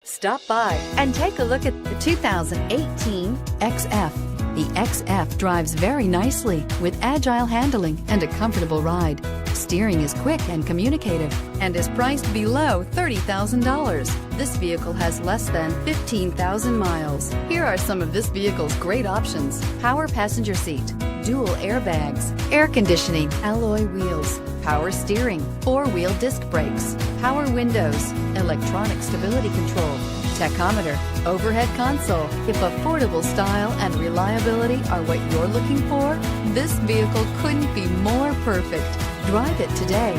Stop by and take a look at the 2018 XF. The XF drives very nicely with agile handling and a comfortable ride. Steering is quick and communicative and is priced below $30,000. This vehicle has less than 15,000 miles. Here are some of this vehicle's great options: power passenger seat, dual airbags, air conditioning, alloy wheels, power steering, four-wheel disc brakes, power windows, electronic stability control, tachometer, overhead console. If affordable style and reliability are what you're looking for, this vehicle couldn't be more perfect. Drive it today.